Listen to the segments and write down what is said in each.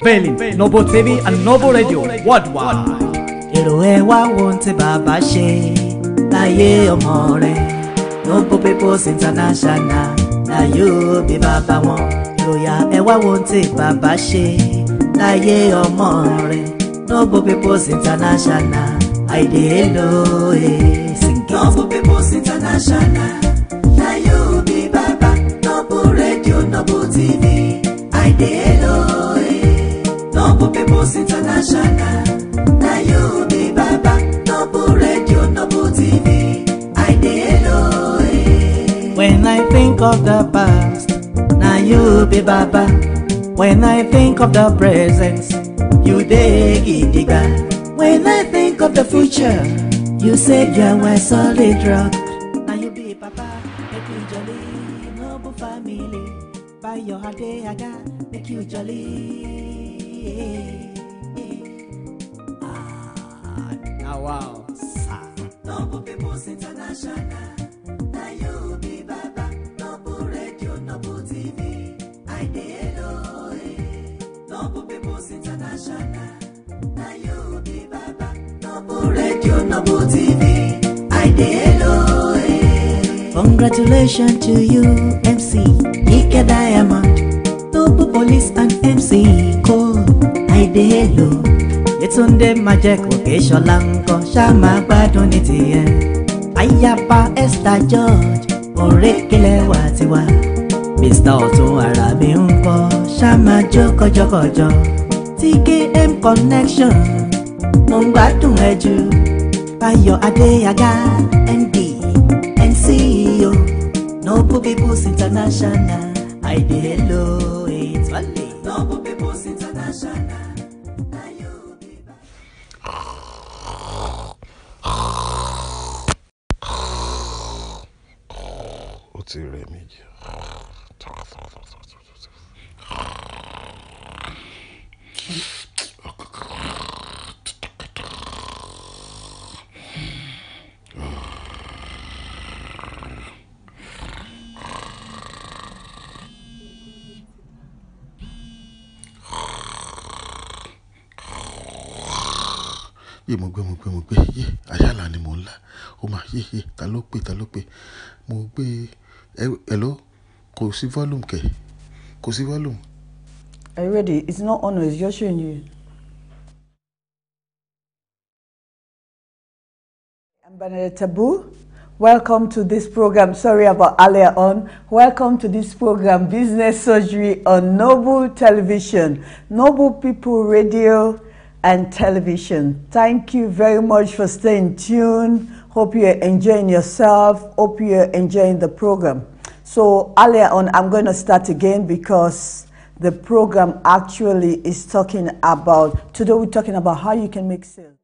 Veiling, Noble TV and Noble Radio worldwide. Èrò ẹ wá wo tí bàbá ṣe láyé ọmọ rẹ̀. Noble Peoples International na yóò bí bàbá wọn. Èròyà ẹ wá wo tí bàbá ṣe láyé ọmọ rẹ̀. Noble Peoples International àìdè èlò sìnkì. Noble Peoples International na yóò bí bàbá. Noble Radio, Noble TV àìdè èlò Noble Peoples International. Now you be Baba, Noble Radio, Noble TV. I did When I think of the past, now you be Baba. When I think of the present, you dey gidiga. When I think of the future, you said you are my solid rock. Now you be Papa, make you jolly, Noble family. By your day aga, make you jolly. Wow. Noble Peoples International. Now you be Baba. Noble Radio, Noble TV. I did Noble Peoples International. Now you be Baba. Noble Radio, Noble TV. I did Congratulations to you, MC Ike Diamond. Noble Police and MC Cole. I did Yetunde Majek Okeshola ńkọ́ ṣá máa gbádùn ní tiẹ̀. Ayapa Esther George Òrékelẹ̀ wà tiwa. Mr. Ọ̀tún Àràbí ńkọ́ ṣá máa jó kọjọkọjọ. TKM Connection mo ń gbádùn ẹ jù. Báyọ̀ Adéyàgá MD and CEO Noble Peoples International. Àìdè hello ìtọ́lẹ̀. Noble Peoples International. Ó ti rẹ̀ mí jù. Yé mo gbé yé àyàlà ni mo ń là ó máa yé ta ló pè mo gbé hello kò sí volume kẹ̀ kò sí volume. Are you ready? It's not on, it's just showing you. I'm Bernadette Tabu. Welcome to this program. Sorry about earlier on. Welcome to this program, Business Surgery on Noble Television, Noble People Radio and Television. Thank you very much for staying tuned. Hope you're enjoying yourself. Hope you're enjoying the program. So earlier on, I'm going to start again because the program actually is talking about, today we're talking about how you can make sales.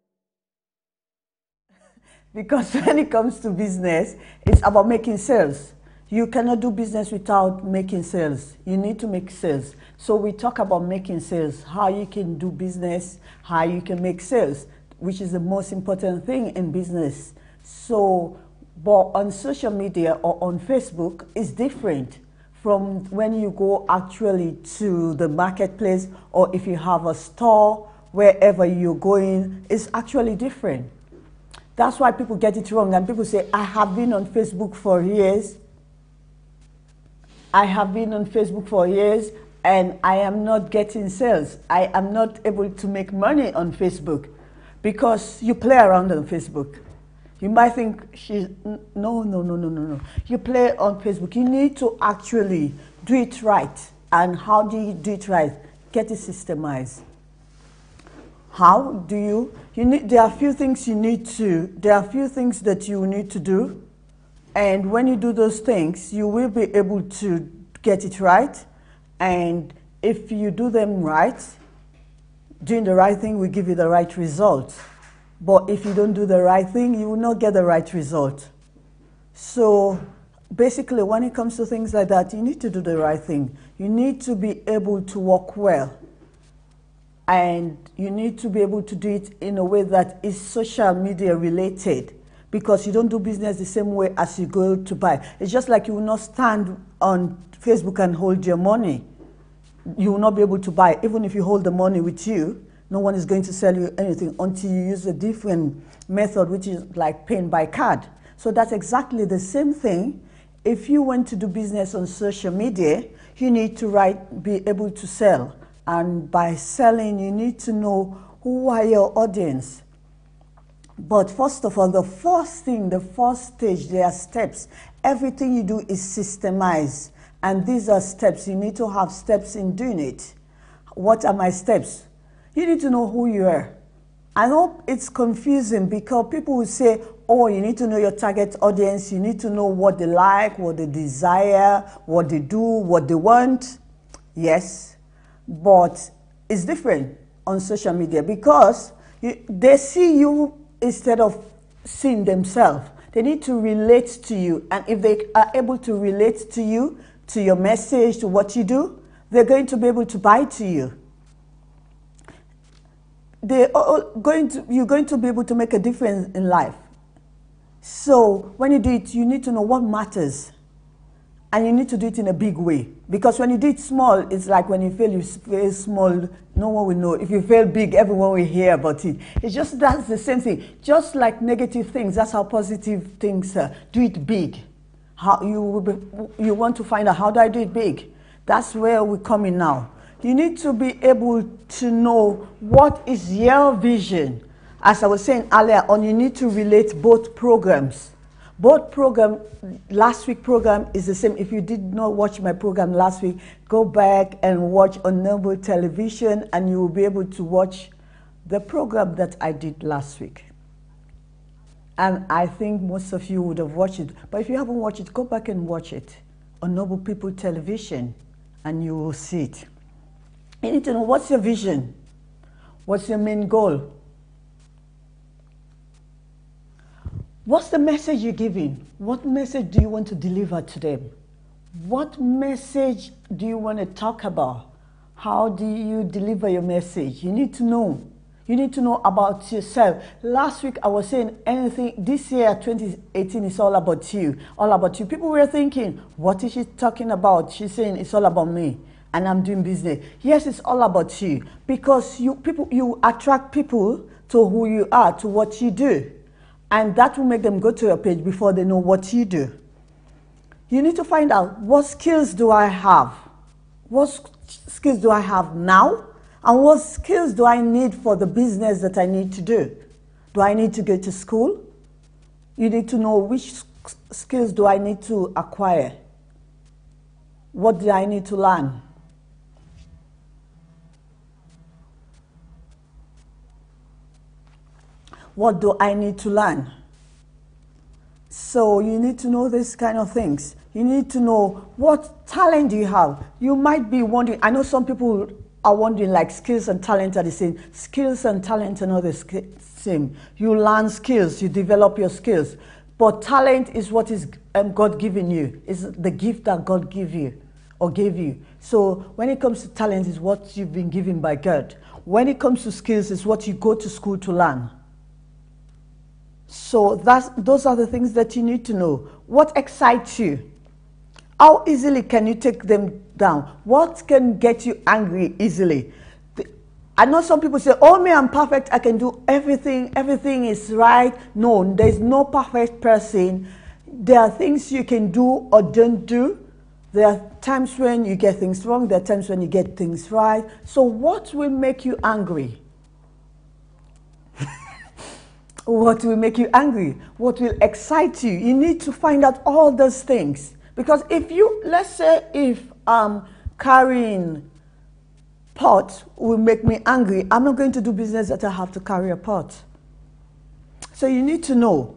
Because when it comes to business, it's about making sales. You cannot do business without making sales. You need to make sales. So we talk about making sales, how you can do business, how you can make sales, which is the most important thing in business. So, but on social media or on Facebook, it's different from when you go actually to the marketplace or if you have a store, wherever you're going, it's actually different. That's why people get it wrong and people say, I have been on Facebook for years. I have been on Facebook for years and I am not getting sales. I am not able to make money on Facebook because you play around on Facebook. You might think no. You play on Facebook. You need to actually do it right. And how do you do it right? Get it systemized. How do you need, there are a few things you need to, there are a few things that you need to do. And when you do those things, you will be able to get it right. And if you do them right, doing the right thing will give you the right result. But if you don't do the right thing, you will not get the right result. So basically, when it comes to things like that, you need to do the right thing. You need to be able to work well. And you need to be able to do it in a way that is social media related, because you don't do business the same way as you go to buy. It's just like you will not stand on Facebook and hold your money. you will not be able to buy. Even if you hold the money with you, no one is going to sell you anything until you use a different method, which is like paying by card. So that's exactly the same thing. If you want to do business on social media, you need to be able to sell. And by selling, you need to know who are your audience. But first of all, the first stage, there are steps. Everything you do is systemized. And these are steps. You need to have steps in doing it. What are my steps? You need to know who you are. I know it's confusing because people will say, oh, you need to know your target audience. You need to know what they like, what they desire, what they do, what they want. Yes, but it's different on social media because they see you instead of seeing themselves. They need to relate to you. And if they are able to relate to you, to your message, to what you do, they're going to be able to buy to you. You're going to be able to make a difference in life. So when you do it, you need to know what matters. And you need to do it in a big way. Because when you do it small, it's like when you fail small, no one will know. If you fail big, everyone will hear about it. It's just, that's the same thing. Just like negative things, that's how positive things are. Do it big. You want to find out, how do I do it big? That's where we come in now. You need to be able to know what is your vision. As I was saying earlier on, you need to relate both programs. Both program, last week's program is the same. If you did not watch my program last week, go back and watch on Noble Television and you will be able to watch the program that I did last week. And I think most of you would have watched it. But if you haven't watched it, go back and watch it on Noble People Television and you will see it. You need to know what's your vision, what's your main goal. What's the message you're giving? What message do you want to deliver to them? What message do you want to talk about? How do you deliver your message? You need to know. You need to know about yourself. Last week I was saying anything, this year 2018 is all about you. All about you. People were thinking, what is she talking about? She's saying it's all about me and I'm doing business. Yes, it's all about you because you attract people to who you are, to what you do. And that will make them go to your page before they know what you do. You need to find out, what skills do I have? What skills do I have now? And what skills do I need for the business that I need to do? Do I need to go to school? You need to know which skills do I need to acquire? What do I need to learn? What do I need to learn? So you need to know these kind of things. You need to know what talent do you have. You might be wondering, I know some people are wondering like skills and talent are the same. Skills and talent are not the same. You learn skills, you develop your skills. But talent is what is God given you. It's the gift that God gave you or gave you. So when it comes to talent, it's what you've been given by God. When it comes to skills, it's what you go to school to learn. So those are the things that you need to know. What excites you? How easily can you take them down? What can get you angry easily? I know some people say, oh, me, I'm perfect. I can do everything. Everything is right. No, there's no perfect person. There are things you can do or don't do. There are times when you get things wrong. There are times when you get things right. So what will make you angry? What will make you angry? What will excite you? You need to find out all those things. Because if you, let's say if carrying pot will make me angry, I'm not going to do business that I have to carry a pot. So you need to know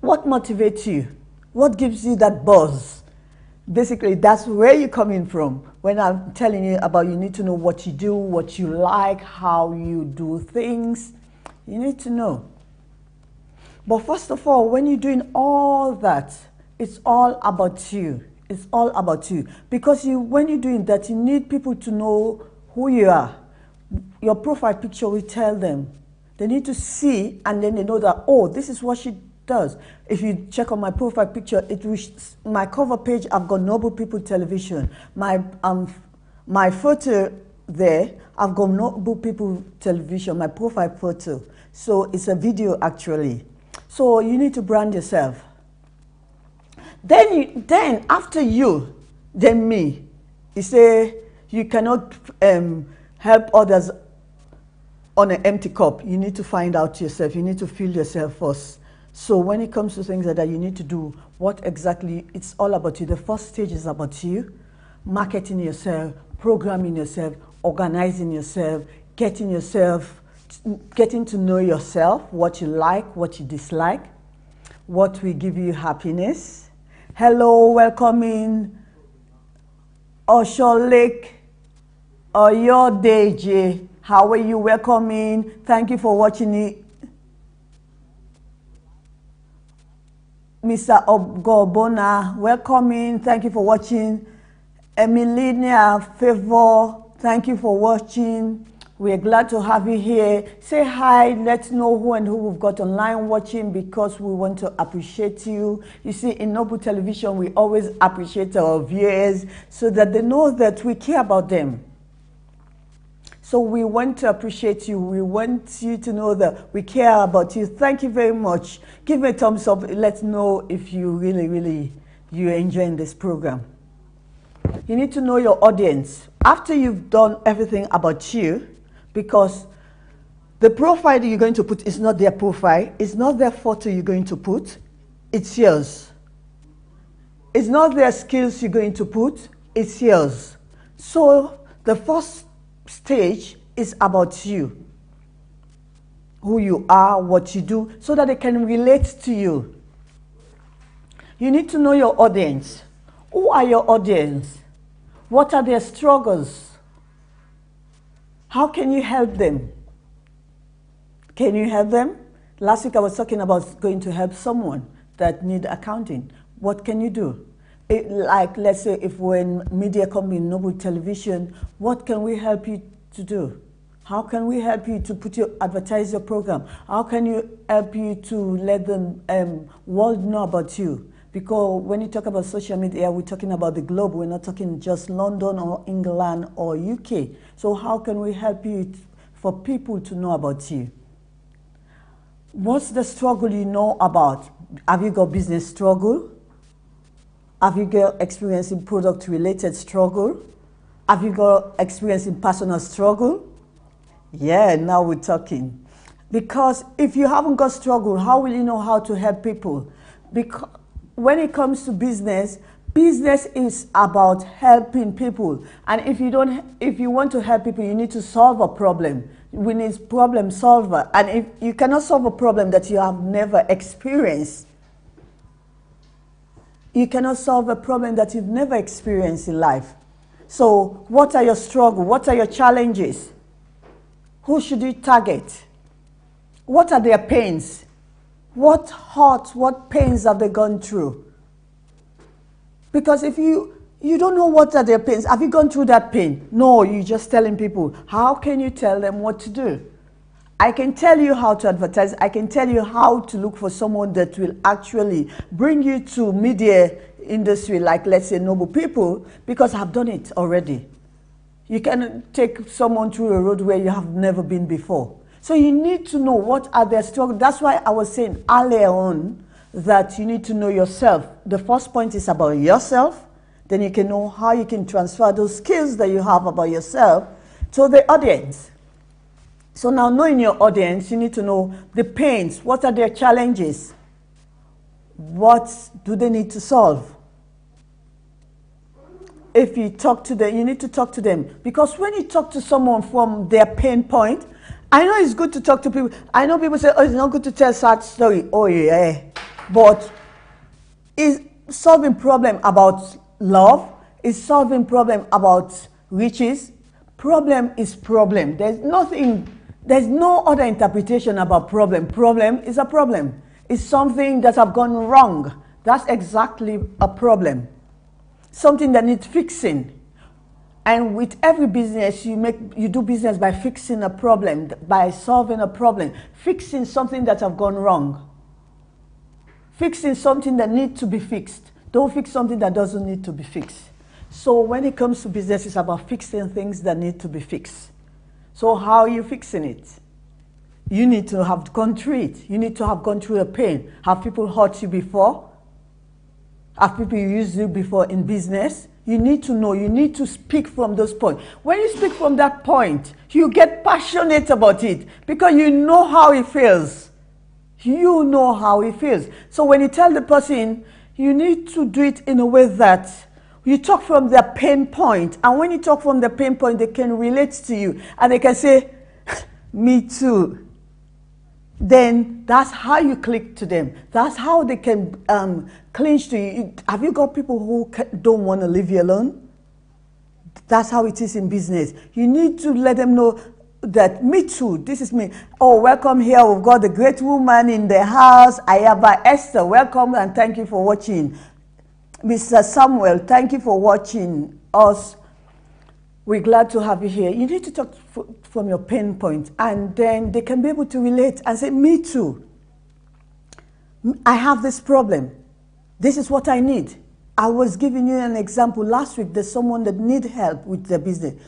what motivates you, what gives you that buzz. Basically, that's where you're coming from. When I'm telling you about, you need to know what you do, what you like, how you do things. You need to know. But first of all, when you're doing all that, it's all about you. It's all about you. Because when you're doing that, you need people to know who you are. Your profile picture will tell them. They need to see, and then they know that, oh, this is what she does. If you check on my profile picture, my cover page, I've got Noble People Television. My my photo there, I've got Noble People Television, my profile photo. So it's a video actually. So you need to brand yourself. Then after you, then me. You say you cannot help others on an empty cup. You need to find out yourself. You need to feel yourself first. So when it comes to things like that, you need to do what exactly, it's all about you. The first stage is about you, marketing yourself, programming yourself, organizing yourself, getting to know yourself, what you like, what you dislike, what will give you happiness. Hello, welcome in Osho Lake, Oyo Deji. How are you? Welcome in. Thank you for watching it. Mr. Ogobona, welcome in. Thank you for watching. Emilinia Favor, thank you for watching. We're glad to have you here. Say hi. Let's know who and who we've got online watching, because we want to appreciate you. You see, in Noble Television, we always appreciate our viewers so that they know that we care about them. So we want to appreciate you. We want you to know that we care about you. Thank you very much. Give me a thumbs up. Let's know if you really, you're enjoying this program. You need to know your audience. After you've done everything about you, because the profile that you're going to put is not their profile. It's not their photo you're going to put. It's yours. It's not their skills you're going to put. It's yours. So the first stage is about you, who you are, what you do, so that they can relate to you. You need to know your audience. Who are your audience? What are their struggles? How can you help them? Can you help them? Last week I was talking about going to help someone that need accounting. What can you do? Like, let's say if we're in media company, Noble Television, what can we help you to do? How can we help you to advertise your program? How can you help you to let the world know about you? Because when you talk about social media, we're talking about the globe. We're not talking just London or England or UK. So how can we help you for people to know about you? What's the struggle you know about? Have you got business struggle? Have you got experience in product-related struggle? Have you got experience in personal struggle? Yeah, now we're talking. Because if you haven't got struggle, how will you know how to help people? Because when it comes to business, business is about helping people. And if you want to help people, you need to solve a problem. We need problem solver. And if you cannot solve a problem that you have never experienced, you cannot solve a problem that you've never experienced in life. So what are your struggles? What are your challenges? Who should you target? What are their pains? What hurts, what pains have they gone through? Because if you don't know what are their pains, have you gone through that pain? No, you're just telling people. How can you tell them what to do? I can tell you how to advertise. I can tell you how to look for someone that will actually bring you to media industry, like let's say Noble People, because I've done it already. You can take someone through a road where you have never been before. So you need to know what are their struggles. That's why I was saying earlier on that you need to know yourself. The first point is about yourself. Then you can know how you can transfer those skills that you have about yourself to the audience. So now knowing your audience, you need to know the pains. What are their challenges? What do they need to solve? If you talk to them, you need to talk to them. Because when you talk to someone from their pain point, I know it's good to talk to people. I know people say, oh, it's not good to tell sad story. Oh, yeah. But is solving problem about love? Is solving problem about riches? Problem is problem. There's no other interpretation about problem. Problem is a problem. It's something that have gone wrong. That's exactly a problem. Something that needs fixing. And with every business, you do business by fixing a problem, by solving a problem, fixing something that have gone wrong. Fixing something that needs to be fixed. Don't fix something that doesn't need to be fixed. So when it comes to business, it's about fixing things that need to be fixed. So how are you fixing it? You need to have gone through it. You need to have gone through the pain. Have people hurt you before? Have people used you before in business? You need to know. You need to speak from those points. When you speak from that point, you get passionate about it because you know how it feels. You know how it feels. So when you tell the person, you need to do it in a way that you talk from their pain point. And when you talk from the pain point, they can relate to you. And they can say, me too. Then that's how you click to them. That's how they can clinch to you. Have you got people who don't want to leave you alone? That's how it is in business. You need to let them know that me too, this is me. Oh, welcome here. We've got the great woman in the house, Ayaba Esther. Welcome and thank you for watching. Mr. Samuel, thank you for watching us. We're glad to have you here. You need to talk from your pain point, and then they can be able to relate and say, me too. I have this problem. This is what I need. I was giving you an example last week. There's someone that needs help with their business.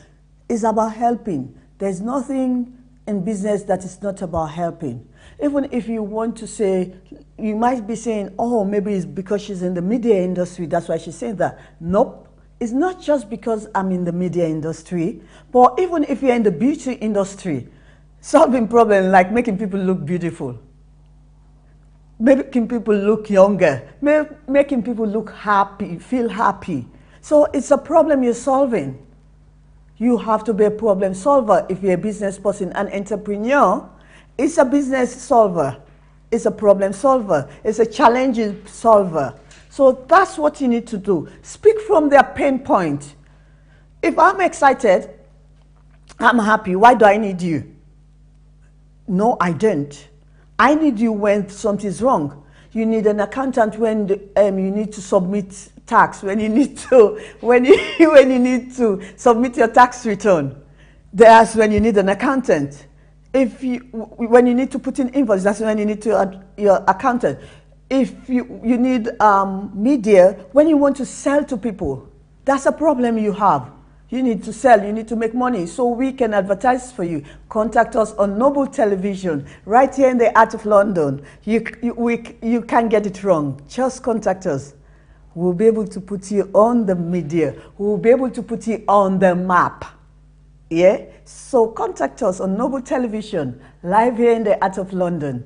It's about helping. There's nothing in business that is not about helping. Even if you want to say, you might be saying, oh, maybe it's because she's in the media industry, that's why she's saying that. Nope. It's not just because I'm in the media industry, but even if you're in the beauty industry, solving problems like making people look beautiful, making people look younger, making people look happy, feel happy. So it's a problem you're solving. You have to be a problem solver if you're a business person. An entrepreneur is a business solver. It's a problem solver. It's a challenge solver. So that's what you need to do. Speak from their pain point. If I'm excited, I'm happy, why do I need you? No, I don't. I need you when something's wrong. You need an accountant when you need to submit tax, when you need to submit your tax return. That's when you need an accountant. When you need to put in invoice, that's when you need your accountant. If you need media, when you want to sell to people, that's a problem you have. You need to sell, you need to make money, so we can advertise for you. Contact us on Noble Television, right here in the heart of London. You can't get it wrong. Just contact us. We'll be able to put you on the media. We'll be able to put you on the map. Yeah? So contact us on Noble Television, live here in the heart of London.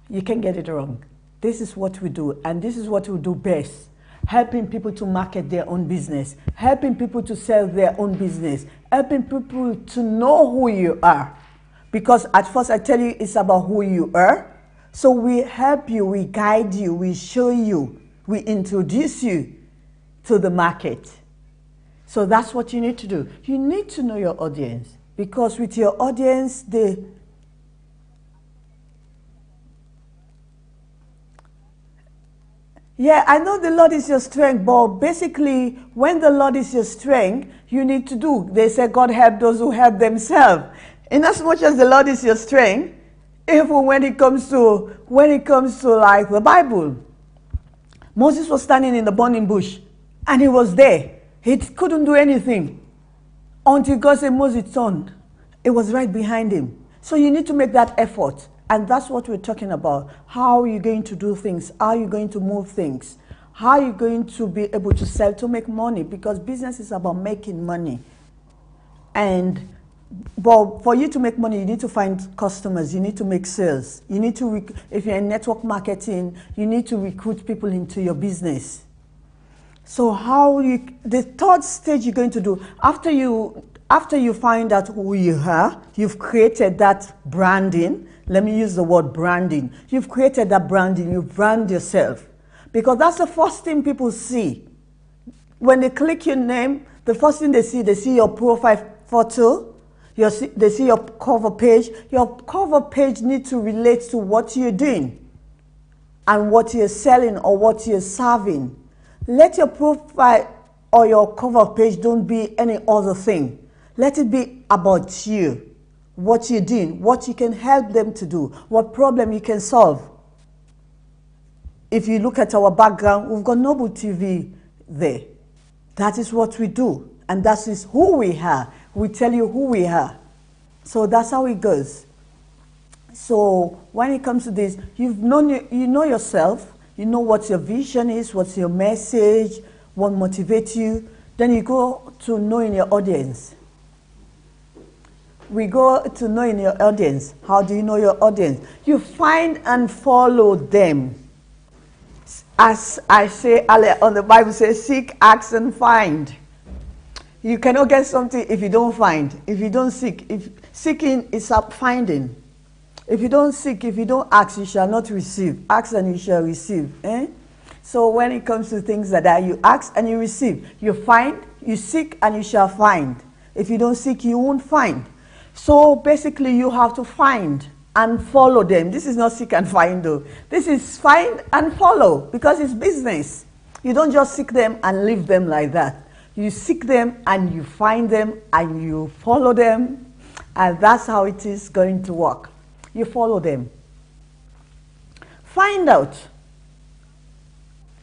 You can't get it wrong. This is what we do, and this is what we do best. Helping people to market their own business, helping people to sell their own business, helping people to know who you are. Because at first I tell you it's about who you are. So we help you, we guide you, we show you, we introduce you to the market. So that's what you need to do. You need to know your audience, because with your audience, yeah, I know the Lord is your strength, but basically, when the Lord is your strength, you need to do. They say God help those who help themselves. In as much as the Lord is your strength, even when it comes to like the Bible, Moses was standing in the burning bush, and he was there. He couldn't do anything until God said, Moses turned. It was right behind him. So you need to make that effort. And that's what we're talking about. How are you going to do things? How are you going to move things? How are you going to be able to sell to make money? Because business is about making money. But for you to make money, you need to find customers. You need to make sales. You need to, if you're in network marketing, you need to recruit people into your business. So the third stage you're going to do, after you find out who you are, you've created that branding. Let me use the word branding. You've created that branding. You brand yourself. Because that's the first thing people see. When they click your name, the first thing they see your profile photo, they see your cover page. Your cover page needs to relate to what you're doing and what you're selling or what you're serving. Let your profile or your cover page don't be any other thing. Let it be about you. What you're doing, what you can help them to do, what problem you can solve. If you look at our background, we've got Noble TV there. That is what we do. And that is who we are. We tell you who we are. So that's how it goes. So when it comes to this, you know yourself. You know what your vision is, what's your message, what motivates you. Then you go to knowing your audience. We go to knowing your audience. How do you know your audience? You find and follow them. As I say earlier on, the Bible says, seek, ask, and find. You cannot get something if you don't find. If you don't seek. If seeking is up finding. If you don't seek, if you don't ask, you shall not receive. Ask and you shall receive. So when it comes to things like that, you ask and you receive. You find, you seek, and you shall find. If you don't seek, you won't find. So basically, you have to find and follow them. This is not seek and find, though. This is find and follow, because it's business. You don't just seek them and leave them like that. You seek them and you find them and you follow them, and that's how it is going to work. You follow them. Find out.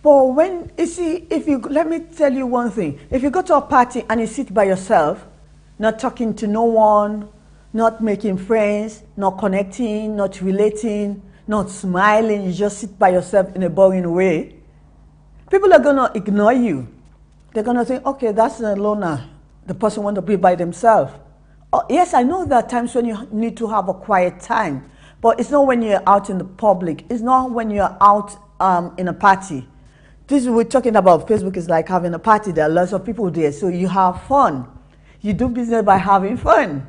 For when, you see, let me tell you one thing. If you go to a party and you sit by yourself, not talking to no one, not making friends, not connecting, not relating, not smiling, you just sit by yourself in a boring way, people are going to ignore you. They're going to think, okay, that's a loner. The person wants to be by themselves. Oh, yes, I know there are times when you need to have a quiet time, but it's not when you're out in the public. It's not when you're out in a party. This we're talking about. Facebook is like having a party. There are lots of people there, so you have fun. You do business by having fun.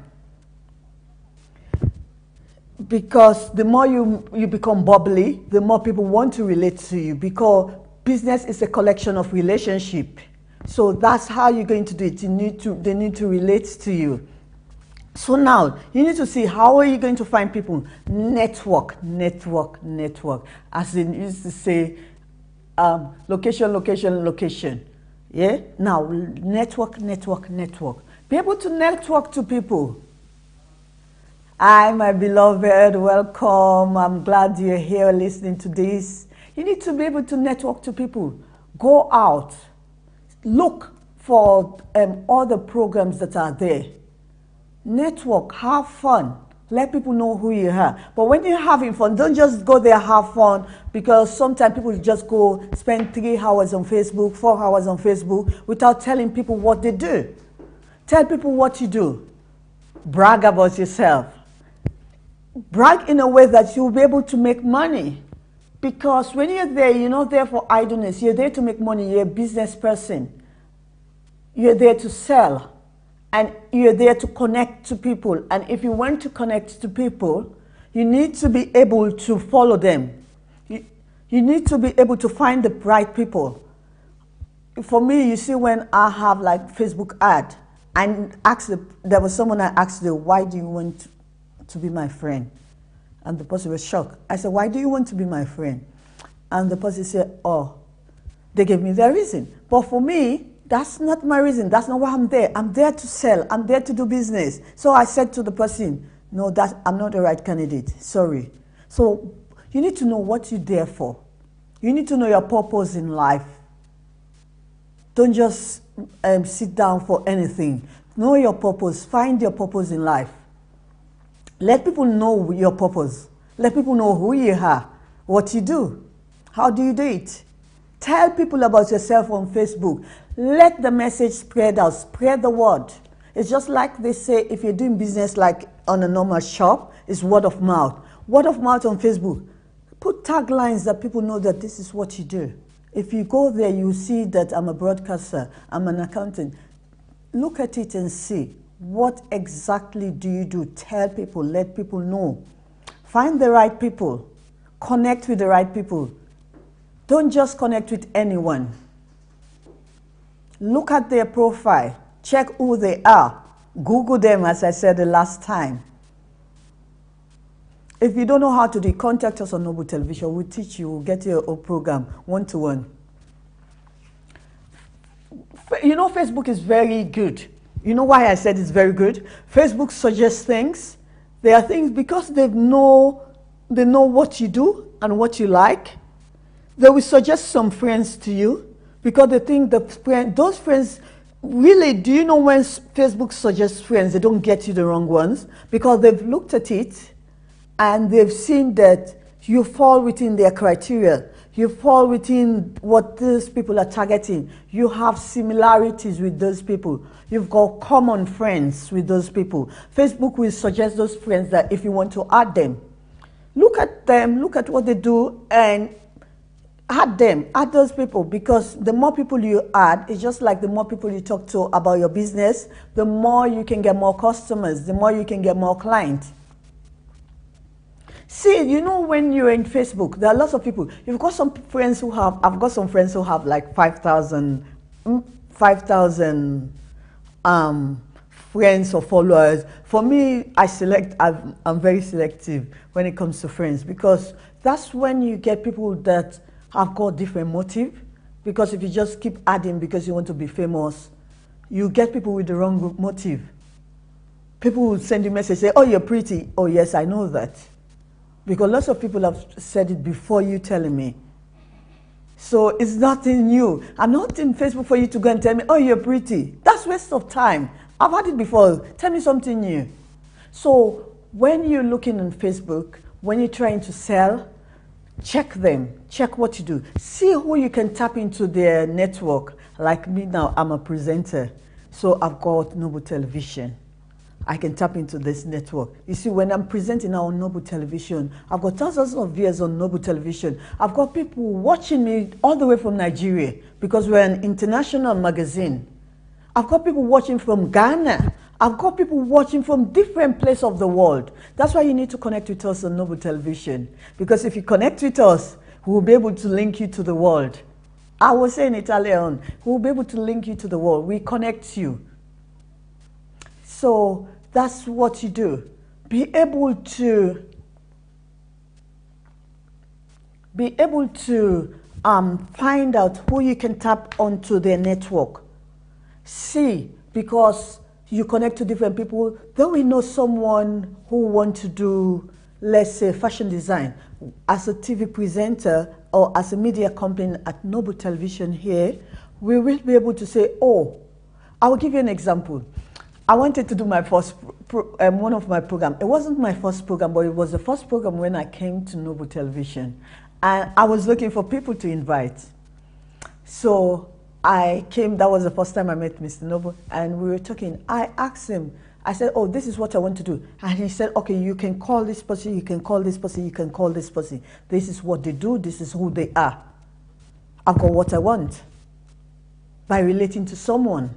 Because the more you become bubbly, the more people want to relate to you, because business is a collection of relationship. So that's how you're going to do it. They need to relate to you. So now, you need to see, how are you going to find people? Network, network, network. As they used to say, location, location, location. Yeah? Now, network, network, network. Be able to network to people. Hi, my beloved, welcome. I'm glad you're here listening to this. You need to be able to network to people. Go out. Look for all the programs that are there. Network, have fun. Let people know who you are. But when you're having fun, don't just go there, have fun, because sometimes people just go spend 3 hours on Facebook, 4 hours on Facebook without telling people what they do. Tell people what you do. Brag about yourself. Brag in a way that you'll be able to make money. Because when you're there, you're not there for idleness. You're there to make money. You're a business person. You're there to sell. And you're there to connect to people. And if you want to connect to people, you need to be able to follow them. You need to be able to find the right people. For me, you see, when I have like Facebook ad, and there was someone I asked, why do you want to be my friend? And the person was shocked. I said, why do you want to be my friend? And the person said, oh, they gave me their reason. But for me, that's not my reason. That's not why I'm there. I'm there to sell. I'm there to do business. So I said to the person, no, I'm not the right candidate. Sorry. So you need to know what you're there for. You need to know your purpose in life. Don't just sit down for anything. Know your purpose. Find your purpose in life. Let people know your purpose. Let people know who you are, what you do. How do you do it? Tell people about yourself on Facebook. Let the message spread out. Spread the word. It's just like they say, if you're doing business like on a normal shop, it's word of mouth. Word of mouth on Facebook. Put taglines that people know that this is what you do. If you go there, you see that I'm a broadcaster, I'm an accountant. Look at it and see, what exactly do you do? Tell people, let people know. Find the right people. Connect with the right people. Don't just connect with anyone. Look at their profile. Check who they are. Google them, as I said the last time. If you don't know how to do it, contact us on Noble Television. We'll teach you. We'll get you a program, one-to-one. You know, Facebook is very good. You know why I said it's very good? Facebook suggests things. There are things, because they know what you do and what you like. They will suggest some friends to you, because they think those friends, really, do you know when Facebook suggests friends, they don't get you the wrong ones? Because they've looked at it and they've seen that you fall within their criteria. You fall within what these people are targeting. You have similarities with those people. You've got common friends with those people. Facebook will suggest those friends that if you want to add them, look at them, look at what they do, and add them, add those people, because the more people you add, it's just like the more people you talk to about your business, the more you can get more customers, the more you can get more clients. See, you know, when you're in Facebook, there are lots of people. You've got some friends who have, I've got some friends who have like 5,000 friends or followers. For me, I'm very selective when it comes to friends, because that's when you get people that have got different motive. Because if you just keep adding because you want to be famous, you get people with the wrong motive. People will send you a message, say, oh, you're pretty. Oh, yes, I know that. Because lots of people have said it before you telling me. So it's nothing new. I'm not in Facebook for you to go and tell me, oh, you're pretty. That's waste of time. I've had it before. Tell me something new. So when you're looking on Facebook, when you're trying to sell, check them. Check what you do. See who you can tap into their network. Like me now, I'm a presenter. So I've got Noble Television. I can tap into this network. You see, when I'm presenting now on Noble Television, I've got thousands of viewers on Noble Television. I've got people watching me all the way from Nigeria, because we're an international magazine. I've got people watching from Ghana. I've got people watching from different places of the world. That's why you need to connect with us on Noble Television. Because if you connect with us, we'll be able to link you to the world. I was saying it earlier on. We'll be able to link you to the world. We connect you. So that's what you do. Be able to find out who you can tap onto their network. See, because you connect to different people, then we know someone who wants to do, let's say, fashion design. As a TV presenter or as a media company at Noble Television here, we will be able to say, oh, I will give you an example. I wanted to do my first, one of my programs. It wasn't my first program, but it was the first program when I came to Noble Television. And I was looking for people to invite. So I came, that was the first time I met Mr. Noble, and we were talking. I asked him, I said, oh, this is what I want to do. And he said, okay, you can call this person, you can call this person, you can call this person. This is what they do, this is who they are. I've got what I want by relating to someone.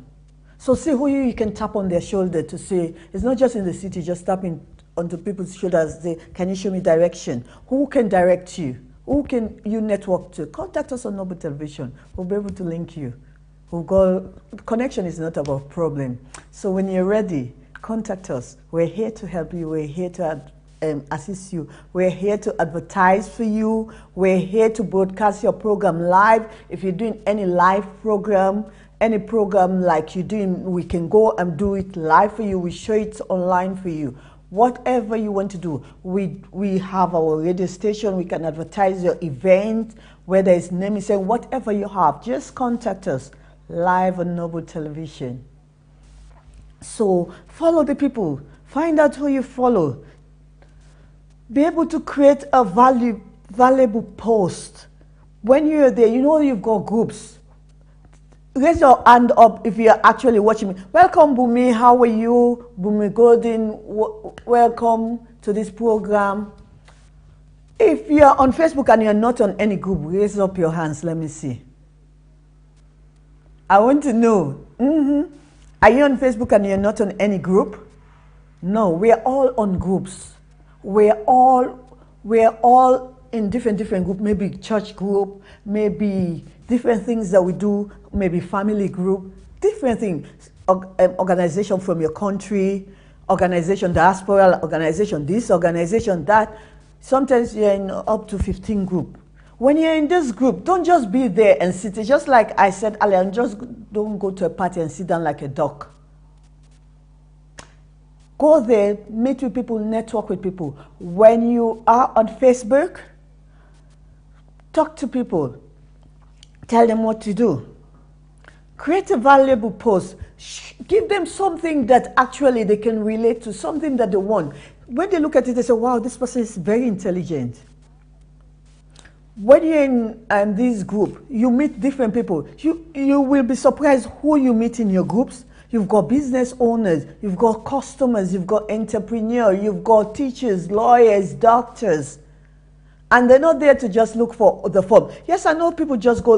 So see who you can tap on their shoulder to say, it's not just in the city, just tapping onto people's shoulders, say, can you show me direction? Who can direct you? Who can you network to? Contact us on Noble Television. We'll be able to link you. We'll go, connection is not our problem. So when you're ready, contact us. We're here to help you. We're here to assist you. We're here to advertise for you. We're here to broadcast your program live. If you're doing any live program, any program like you're doing, we can go and do it live for you. We show it online for you. Whatever you want to do, we have our radio station. We can advertise your event, whether it's naming, saying, whatever you have, just contact us live on Noble Television. So follow the people. Find out who you follow. Be able to create a valuable post. When you're there, you know you've got groups. Raise your hand up if you're actually watching me. Welcome, Bumi. How are you? Bumi Golden, welcome to this program. If you're on Facebook and you're not on any group, raise up your hands. Let me see. I want to know. Are you on Facebook and you're not on any group? No, we're all on groups. We're all in different groups, maybe church group, maybe different things that we do, maybe family group, different things, organization from your country, organization, diaspora organization, this organization, that. Sometimes you're in up to 15 group. When you're in this group, don't just be there and sit. It's just like I said earlier, just don't go to a party and sit down like a duck. Go there, meet with people, network with people. When you are on Facebook, talk to people. Tell them what to do. Create a valuable post. Give them something that actually they can relate to, something that they want. When they look at it, they say, wow, this person is very intelligent. When you're in this group, you meet different people. You will be surprised who you meet in your groups. You've got business owners, you've got customers, you've got entrepreneurs, you've got teachers, lawyers, doctors. And they're not there to just look for the fun. Yes, I know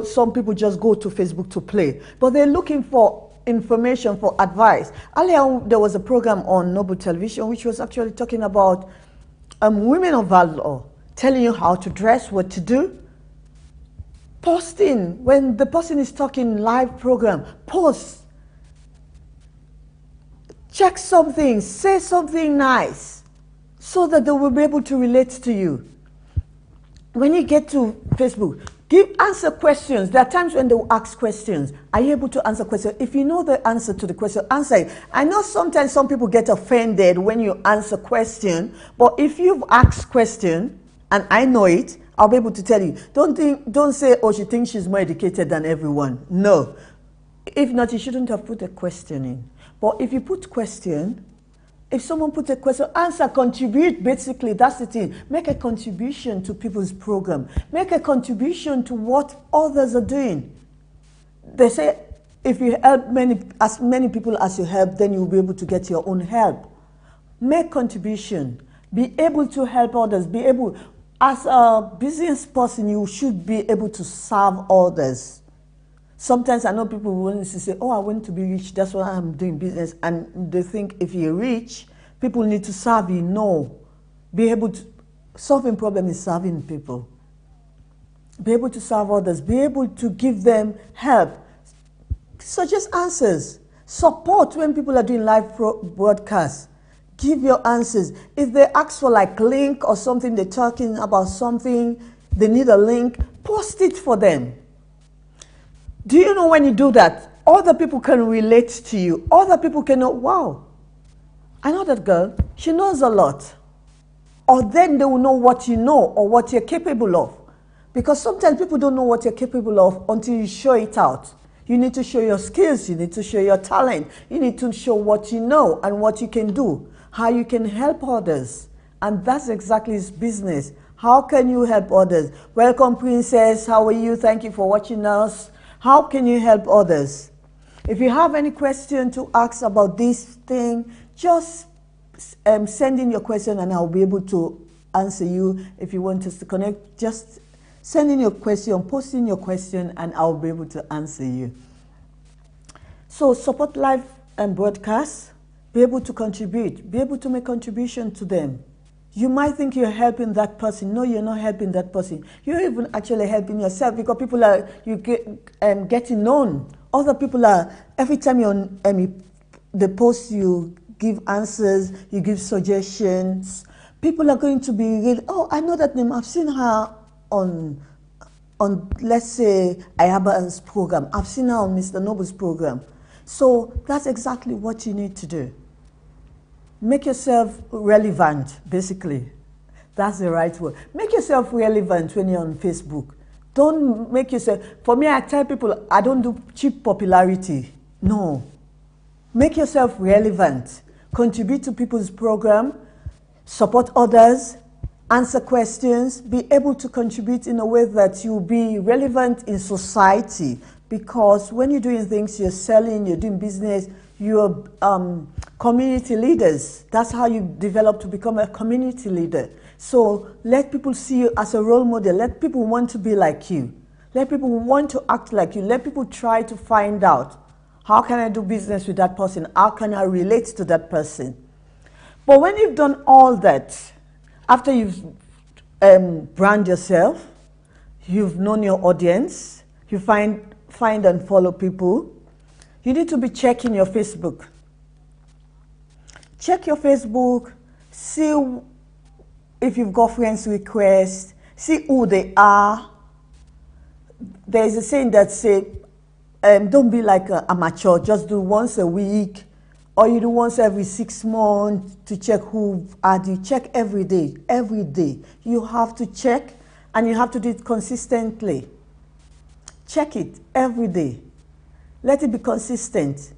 some people just go to Facebook to play, but they're looking for information, for advice. Earlier, there was a program on Noble Television which was actually talking about women of valor, telling you how to dress, what to do. Posting, when the person is talking live program, post. Check something, say something nice, so that they will be able to relate to you. When you get to Facebook, answer questions. There are times when they will ask questions. Are you able to answer questions? If you know the answer to the question, answer it. I know sometimes some people get offended when you answer question, but if you've asked question, and I know it, I'll be able to tell you. Don't say, oh, she thinks she's more educated than everyone. No. If not, you shouldn't have put a question in. But if you put question, if someone puts a question, answer, contribute, basically, that's the thing. Make a contribution to people's program. Make a contribution to what others are doing. They say, if you help as many people as you help, then you'll be able to get your own help. Make contribution. Be able to help others. Be able, as a business person, you should be able to serve others. Sometimes I know people who want to say, oh, I want to be rich, that's why I'm doing business. And they think if you're rich, people need to serve you. No. Be able to, solving problems is serving people. Be able to serve others. Be able to give them help. Suggest answers. Support when people are doing live broadcasts. Give your answers. If they ask for like link or something, they're talking about something, they need a link, post it for them. Do you know when you do that, other people can relate to you. Other people can know, wow, I know that girl. She knows a lot. Or then they will know what you know or what you're capable of. Because sometimes people don't know what you're capable of until you show it out. You need to show your skills. You need to show your talent. You need to show what you know and what you can do. How you can help others. And that's exactly his business. How can you help others? Welcome, Princess. How are you? Thank you for watching us. How can you help others? If you have any question to ask about this thing, just send in your question and I'll be able to answer you. If you want us to connect, just send in your question, post in your question, and I'll be able to answer you. So support live and broadcasts, be able to contribute, be able to make contribution to them. You might think you're helping that person. No, you're not helping that person. You're even actually helping yourself because people are getting known. Other people are, every time you're on the post, you give answers, you give suggestions. People are going to be really, oh, I know that name. I've seen her on let's say, Ayaba's program. I've seen her on Mr. Noble's program. So that's exactly what you need to do. Make yourself relevant, basically. That's the right word. Make yourself relevant when you're on Facebook. Don't make yourself, for me, I tell people, I don't do cheap popularity. No. Make yourself relevant. Contribute to people's program. Support others. Answer questions. Be able to contribute in a way that you'll be relevant in society. Because when you're doing things, you're selling, you're doing business, you're community leaders. That's how you develop to become a community leader. So let people see you as a role model. Let people want to be like you. Let people want to act like you. Let people try to find out, how can I do business with that person? How can I relate to that person? But when you've done all that, after you've brand yourself, you've known your audience, you find and follow people, you need to be checking your Facebook. Check your Facebook, see if you've got friends requests, see who they are. There's a saying that says, don't be like an amateur, just do once a week, or you do once every 6 months to check who are you. Check every day, every day. You have to check, and you have to do it consistently. Check it every day. Let it be consistent.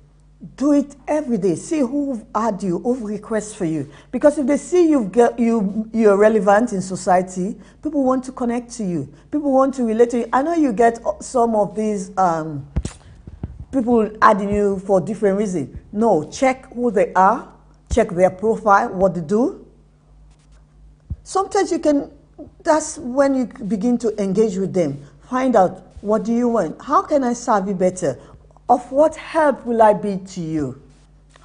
Do it every day. See who add you, who requests for you. Because if they see you're relevant in society, people want to connect to you. People want to relate to you. I know you get some of these people adding you for different reasons. No, check who they are. Check their profile, what they do. Sometimes you can, that's when you begin to engage with them. Find out, what do you want? How can I serve you better? Of what help will I be to you?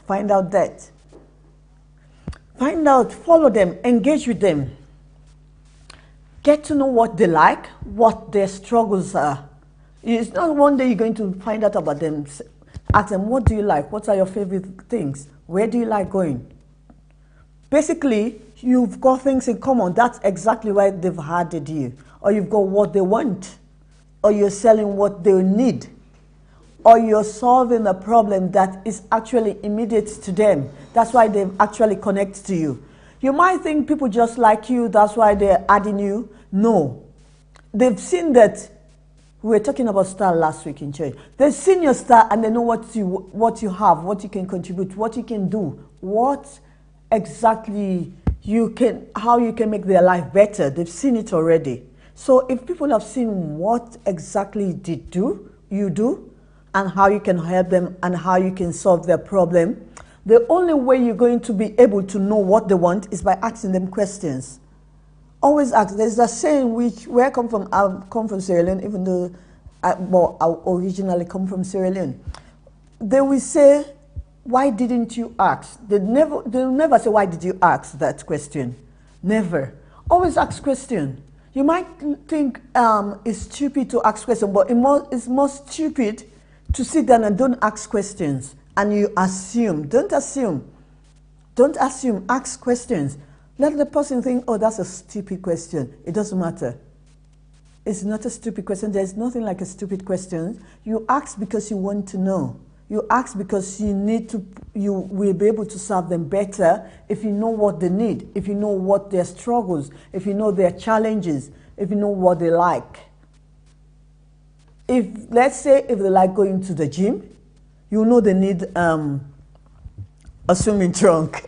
Find out that. Find out, follow them, engage with them. Get to know what they like, what their struggles are. It's not one day you're going to find out about them. Ask them, what do you like? What are your favorite things? Where do you like going? Basically, you've got things in common. That's exactly why they've added you. Or you've got what they want. Or you're selling what they need. Or you're solving a problem that is actually immediate to them. That's why they actually connect to you. You might think people just like you, that's why they're adding you. No. They've seen that. We were talking about star last week in church. They've seen your star and they know what you have, what you can contribute, what you can do, what exactly you can, how you can make their life better. They've seen it already. So if people have seen what exactly you do, and how you can help them and how you can solve their problem, the only way you're going to be able to know what they want is by asking them questions. Always ask. There's a saying where I come from Sierra Leone, even though I originally come from Sierra Leone. They will say, why didn't you ask? They'll never say, why did you ask that question? Never. Always ask question. You might think it's stupid to ask questions, but it's more stupid to sit down and don't ask questions and you assume. Don't assume. Don't assume. Ask questions. Let the person think, oh, that's a stupid question. It doesn't matter. It's not a stupid question. There's nothing like a stupid question. You ask because you want to know. You ask because you will be able to serve them better if you know what they need, if you know what their struggles, if you know their challenges, if you know what they like. Let's say if they like going to the gym, you know they need a swimming trunk.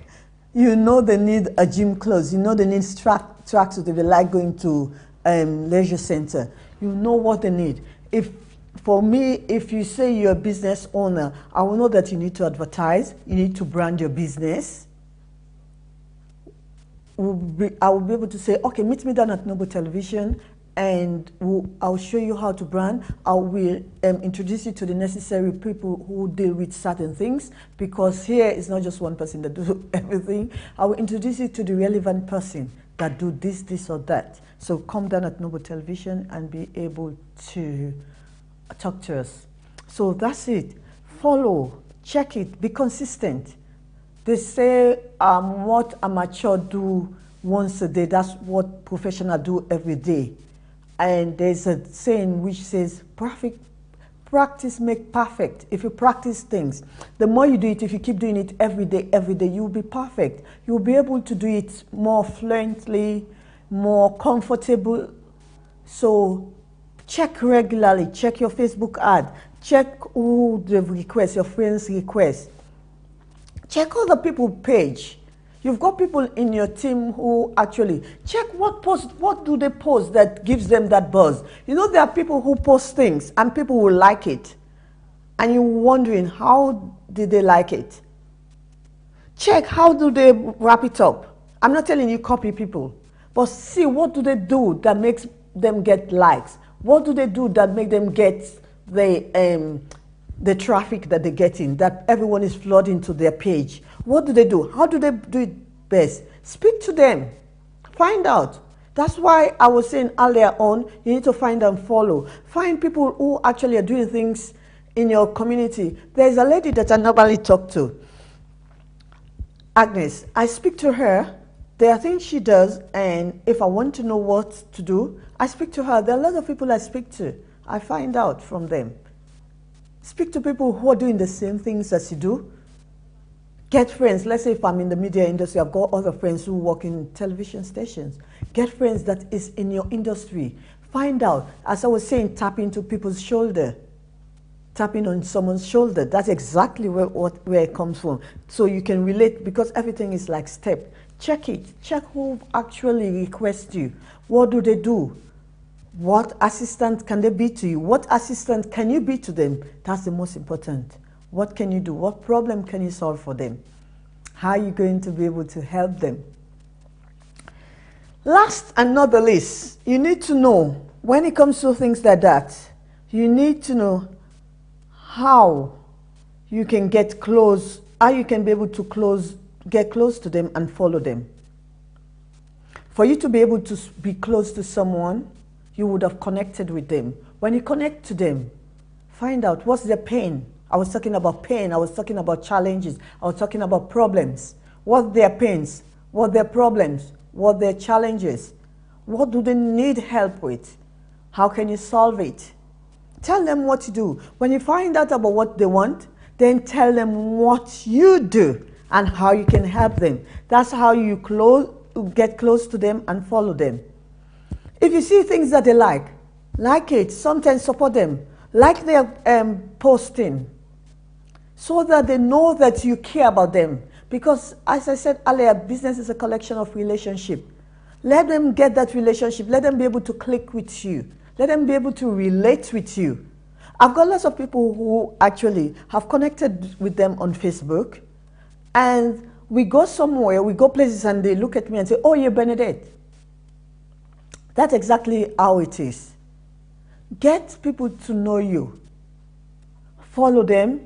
You know they need a gym clothes. You know they need tracksuit if they like going to leisure center. You know what they need. For me, if you say you're a business owner, I will know that you need to advertise. You need to brand your business. I will be able to say, okay, meet me down at Noble Television. And I'll show you how to brand. I will introduce you to the necessary people who deal with certain things, because here it's not just one person that do everything. I will introduce you to the relevant person that do this or that. So come down at Noble Television and be able to talk to us. So that's it. Follow, check it, be consistent. They say what amateur do once a day, that's what professional do every day. And there's a saying which says, practice make perfect. If you practice things, the more you do it, if you keep doing it every day, you'll be perfect. You'll be able to do it more fluently, more comfortable. So check regularly, check your Facebook ad, check who the request, your friends request. Check other people's page. You've got people in your team who actually check what do they post that gives them that buzz. You know, there are people who post things and people will like it. And you're wondering, how did they like it? Check how do they wrap it up. I'm not telling you copy people, but see what do they do that makes them get likes. What do they do that make them get the traffic that they get in, that everyone is flooding to their page? What do they do? How do they do it best? Speak to them. Find out. That's why I was saying earlier on, you need to find and follow. Find people who actually are doing things in your community. There's a lady that I normally talk to, Agnes. I speak to her. There are things she does, and if I want to know what to do, I speak to her. There are a lot of people I speak to. I find out from them. Speak to people who are doing the same things as you do. Get friends. Let's say if I'm in the media industry, I've got other friends who work in television stations. Get friends that is in your industry. Find out. As I was saying, tap into people's shoulder. tapping on someone's shoulder. That's exactly where it comes from. So you can relate, because everything is like step. Check it. Check who actually requests you. What do they do? What assistant can they be to you? What assistant can you be to them? That's the most important. What can you do? What problem can you solve for them? How are you going to be able to help them? Last and not the least, you need to know, when it comes to things like that, you need to know how you can get close, how you can be able to get close to them and follow them. For you to be able to be close to someone, you would have connected with them. When you connect to them, find out what's their pain. I was talking about pain, I was talking about challenges, I was talking about problems. What their pains, what their problems, what their challenges, what do they need help with? How can you solve it? Tell them what to do. When you find out about what they want, then tell them what you do and how you can help them. That's how you get close to them and follow them. If you see things that they like it, sometimes support them, like their posting, so that they know that you care about them. Because as I said earlier, business is a collection of relationships. Let them get that relationship. Let them be able to click with you. Let them be able to relate with you. I've got lots of people who actually have connected with them on Facebook, and we go somewhere, we go places, and they look at me and say, "Oh, you're Bernadette." That's exactly how it is. Get people to know you. Follow them.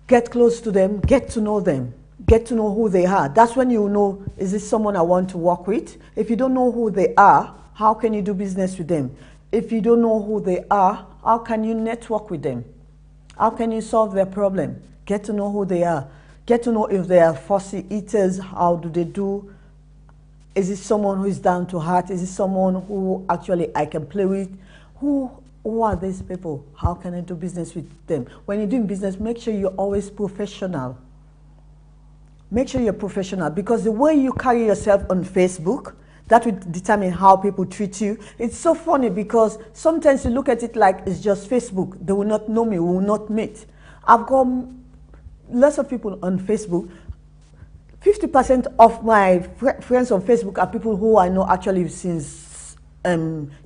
Get close to them. Get to know them. Get to know who they are. That's when you know, is this someone I want to work with? If you don't know who they are, how can you do business with them? If you don't know who they are, how can you network with them? How can you solve their problem? Get to know who they are. Get to know if they are fussy eaters. How do they do? Is it someone who is down to heart? Is it someone who actually I can play with? Who are these people? How can I do business with them? When you're doing business, make sure you're always professional. Make sure you're professional, because the way you carry yourself on Facebook, that will determine how people treat you. It's so funny because sometimes you look at it like it's just Facebook. They will not know me, we will not meet. I've got lots of people on Facebook. 50% of my friends on Facebook are people who I know actually since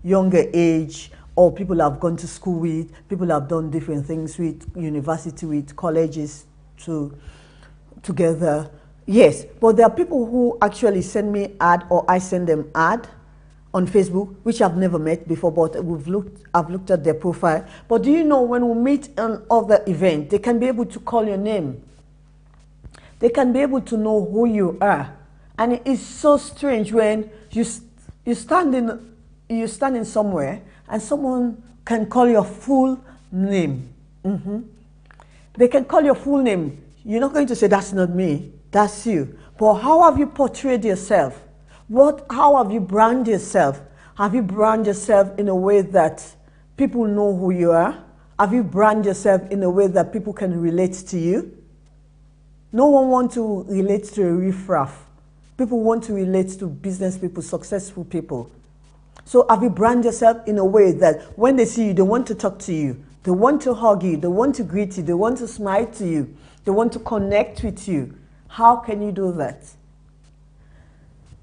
younger age, or people I've gone to school with, people I've done different things with, university with, colleges together. Yes, but there are people who actually send me ad, or I send them ad on Facebook, which I've never met before, but I've looked at their profile. But do you know, when we meet on other events, they can be able to call your name. They can be able to know who you are. And it is so strange when you're standing somewhere and someone can call your full name. They can call your full name. You're not going to say, "That's not me, that's you." But how have you portrayed yourself? How have you branded yourself? Have you branded yourself in a way that people know who you are? Have you branded yourself in a way that people can relate to you? No one wants to relate to a riffraff. People want to relate to business people, successful people. So have you branded yourself in a way that when they see you, they want to talk to you, they want to hug you, they want to greet you, they want to smile to you, they want to connect with you? How can you do that?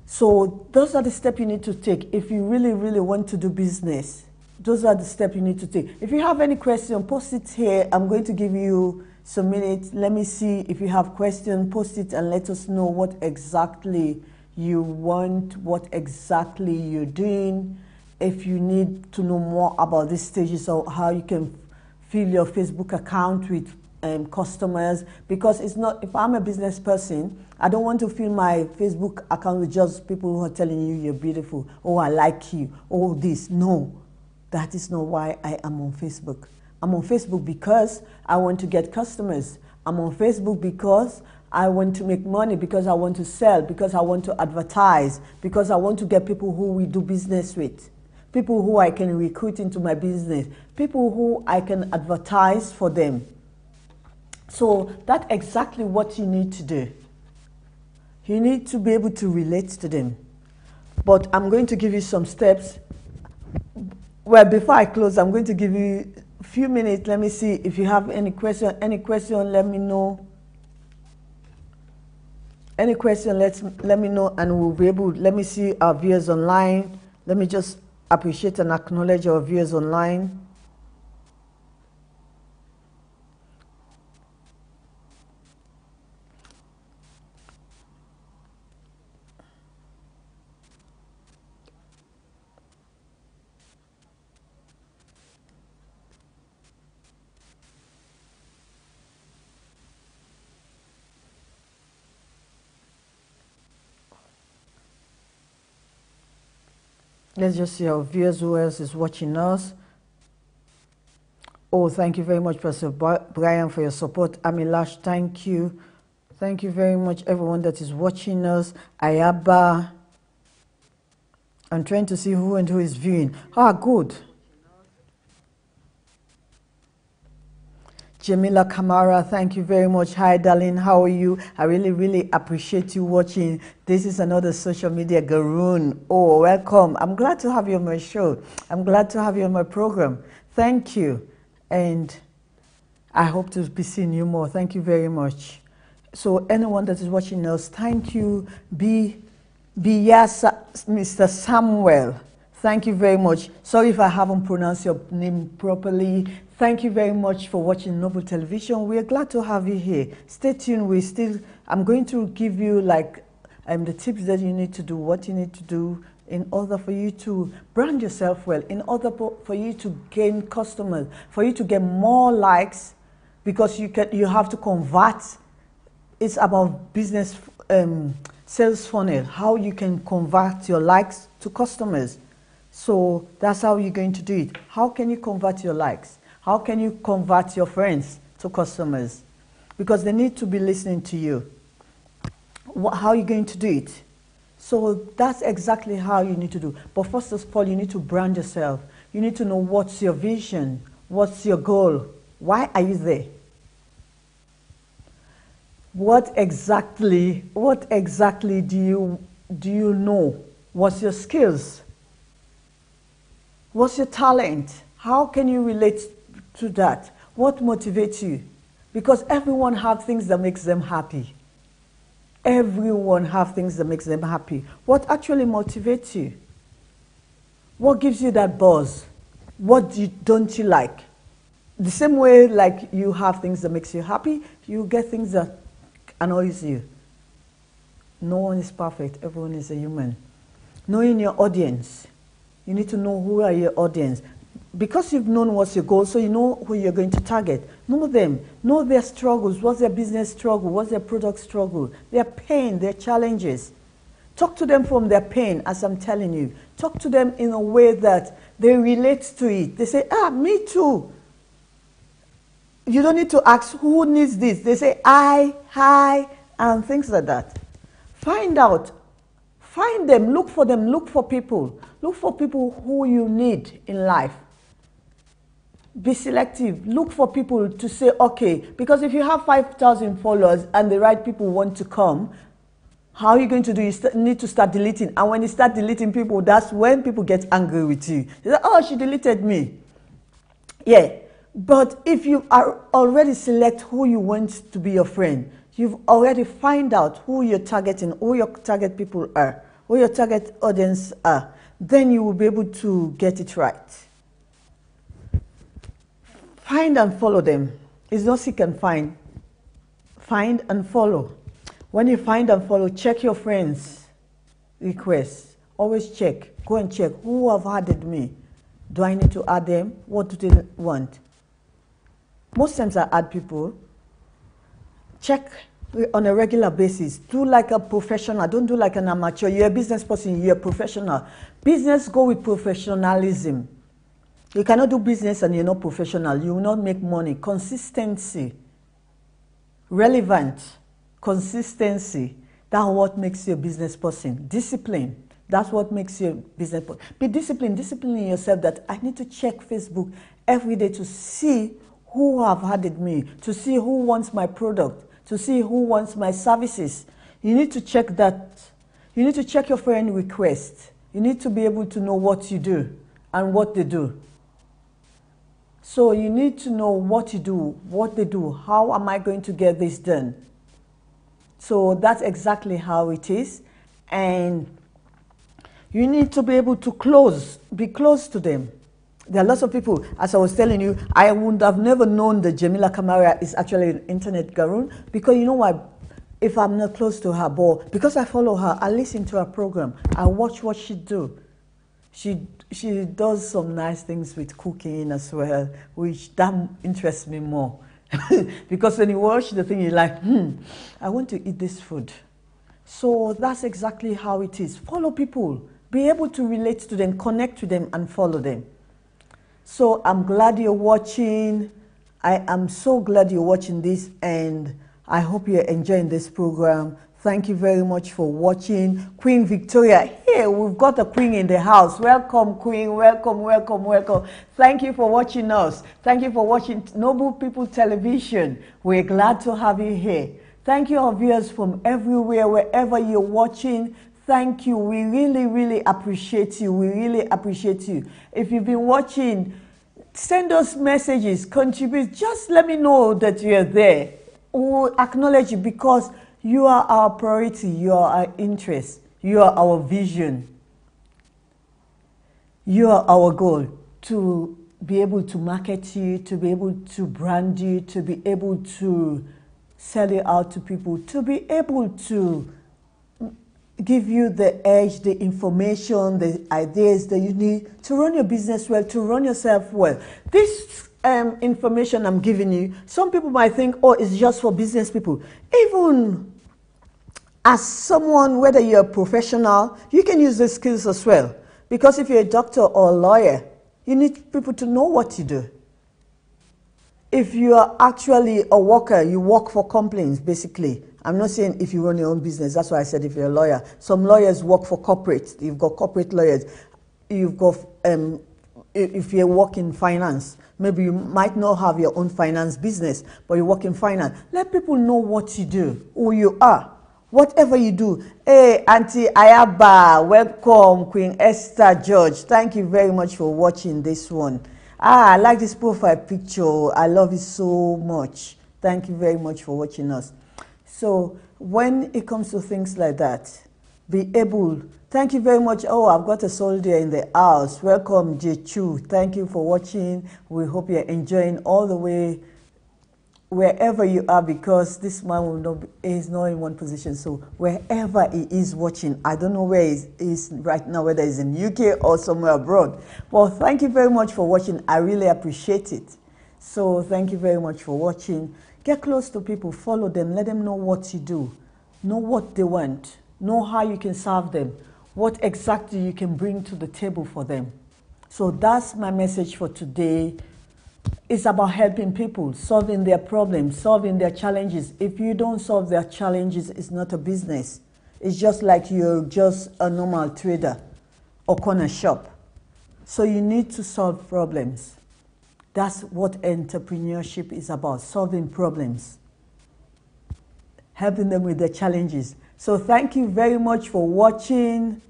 So those are the steps you need to take if you really, really want to do business. Those are the steps you need to take. If you have any question, post it here. I'm going to give you some minutes. Let me see if you have questions. Post it and let us know what exactly you want, what exactly you're doing. If you need to know more about these stages of how you can fill your Facebook account with customers, because it's not, if I'm a business person, I don't want to fill my Facebook account with just people who are telling you you're beautiful, oh, I like you, oh, this. No, that is not why I am on Facebook. I'm on Facebook because I want to get customers. I'm on Facebook because I want to make money, because I want to sell, because I want to advertise, because I want to get people who we do business with, people who I can recruit into my business, people who I can advertise for them. So that's exactly what you need to do. You need to be able to relate to them. But I'm going to give you some steps. Well, before I close, I'm going to give you few minutes. Let me see if you have any question. Any question, let me know. Any question, let me know, and we'll be able. Let me see our viewers online. Let me just appreciate and acknowledge our viewers online. Let's just see our viewers, who else is watching us. Oh, thank you very much, Pastor Brian, for your support. Amilash, thank you. Thank you very much, everyone that is watching us. Ayaba. I'm trying to see who and who is viewing. Ah, good. Jamila Kamara, thank you very much. Hi, darling. How are you? I really, really appreciate you watching. This is another social media gurun. Oh, welcome. I'm glad to have you on my show. I'm glad to have you on my program. Thank you. And I hope to be seeing you more. Thank you very much. So anyone that is watching us, thank you. Mr. Samuel. Thank you very much. Sorry if I haven't pronounced your name properly. Thank you very much for watching Noble Television. We are glad to have you here. Stay tuned. I'm going to give you the tips that you need to do, what you need to do in order for you to brand yourself well, in order for you to gain customers, for you to get more likes, because you have to convert. It's about business sales funnel, how you can convert your likes to customers. So that's how you're going to do it. How can you convert your likes? How can you convert your friends to customers? Because they need to be listening to you. How are you going to do it? So that's exactly how you need to do. But first of all, you need to brand yourself. You need to know what's your vision, what's your goal, why are you there? What exactly do you know? What's your skills? What's your talent? How can you relate to that? What motivates you? Because everyone has things that makes them happy. Everyone has things that makes them happy. What actually motivates you? What gives you that buzz? What don't you like? The same way like you have things that makes you happy, you get things that annoys you. No one is perfect. Everyone is a human. Knowing your audience. You need to know who are your audience. Because you've known what's your goal, so you know who you're going to target. Know them. Know their struggles. What's their business struggle? What's their product struggle? Their pain, their challenges. Talk to them from their pain, as I'm telling you. Talk to them in a way that they relate to it. They say, me too. You don't need to ask who needs this. They say, hi, and things like that. Find out. Find them. Look for them. Look for people. Look for people who you need in life. Be selective. Look for people to say, okay, because if you have 5,000 followers and the right people want to come, how are you going to do? You need to start deleting. And when you start deleting people, that's when people get angry with you. They say, oh, she deleted me. Yeah. But if you are already select who you want to be your friend, you've already find out who you're targeting, who your target people are, who your target audience are, then you will be able to get it right. Find and follow them. It's not seek and find. Find and follow. When you find and follow, check your friends' requests. Always check. Go and check. Who have added me? Do I need to add them? What do they want? Most times I add people. Check on a regular basis. Do like a professional. Don't do like an amateur. You're a business person. You're a professional. Business go with professionalism. You cannot do business and you're not professional. You will not make money. Consistency. Relevant. Consistency. That's what makes you a business person. Discipline. That's what makes you a business person. Be disciplined. Discipline in yourself that I need to check Facebook every day to see who have added me, to see who wants my product, to see who wants my services. You need to check that. You need to check your friend request. You need to be able to know what you do and what they do. So you need to know what to do, what they do, how am I going to get this done? So that's exactly how it is. And you need to be able to be close to them. There are lots of people, as I was telling you, I would have never known that Jamila Kamara is actually an internet guru, because you know what? If I'm not close to her, but because I follow her, I listen to her program, I watch what she do. She does some nice things with cooking as well, which that interests me more. Because when you watch the thing, you're like, I want to eat this food. So that's exactly how it is. Follow people. Be able to relate to them, connect with them, and follow them. So I'm glad you're watching. I am so glad you're watching this, and I hope you're enjoying this program. Thank you very much for watching. Queen Victoria, here we've got a queen in the house. Welcome, Queen. Welcome, welcome, welcome. Thank you for watching us. Thank you for watching Noble People Television. We're glad to have you here. Thank you, our viewers from everywhere, wherever you're watching. Thank you. We really, really appreciate you. We really appreciate you. If you've been watching, send us messages, contribute. Just let me know that you're there. We'll acknowledge you, because you are our priority. You are our interest. You are our vision. You are our goal, to be able to market you, to be able to brand you, to be able to sell it out to people, to be able to give you the edge, the information, the ideas that you need to run your business well, to run yourself well. This information I'm giving you, some people might think, oh, it's just for business people. Even as someone, whether you're a professional, you can use these skills as well. Because if you're a doctor or a lawyer, you need people to know what you do. If you are actually a worker, you work for companies, basically. I'm not saying if you run your own business. That's why I said if you're a lawyer. Some lawyers work for corporate. You've got corporate lawyers. You've got, if you work in finance, maybe you might not have your own finance business, but you work in finance. Let people know what you do, who you are, whatever you do. Hey, Auntie Ayaba, welcome, Queen Esther George. Thank you very much for watching this one. I like this profile picture. I love it so much. Thank you very much for watching us. So when it comes to things like that, be able, thank you very much. Oh, I've got a soldier in the house. Welcome, Jechu. Thank you for watching. We hope you're enjoying all the way wherever you are, because this man will not is not in one position. So wherever he is watching, I don't know where he is right now, whether he's in UK or somewhere abroad. Well, thank you very much for watching. I really appreciate it. So thank you very much for watching. Get close to people, follow them, let them know what you do, know what they want, know how you can serve them, what exactly you can bring to the table for them. So that's my message for today. It's about helping people, solving their problems, solving their challenges. If you don't solve their challenges, it's not a business. It's just like you're just a normal trader or corner shop. So you need to solve problems. That's what entrepreneurship is about, solving problems, helping them with their challenges. So thank you very much for watching.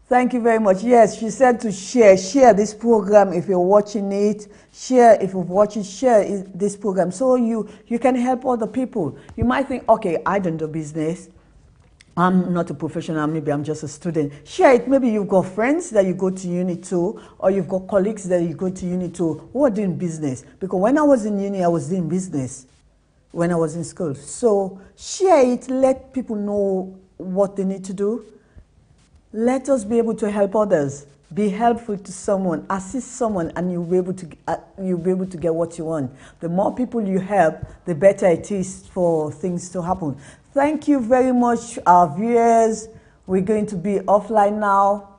Thank you very much. Yes, she said to share. Share this program if you're watching it. Share if you've watched it. Share this program so you can help other people. You might think, okay, I don't do business. I'm not a professional, maybe I'm just a student. Share it. Maybe you've got friends that you go to uni to, or you've got colleagues that you go to uni to who are doing business. Because when I was in uni, I was doing business when I was in school. So share it. Let people know what they need to do. Let us be able to help others. Be helpful to someone, assist someone, and you'll be able to get what you want. The more people you help, the better it is for things to happen. Thank you very much, our viewers. We're going to be offline now.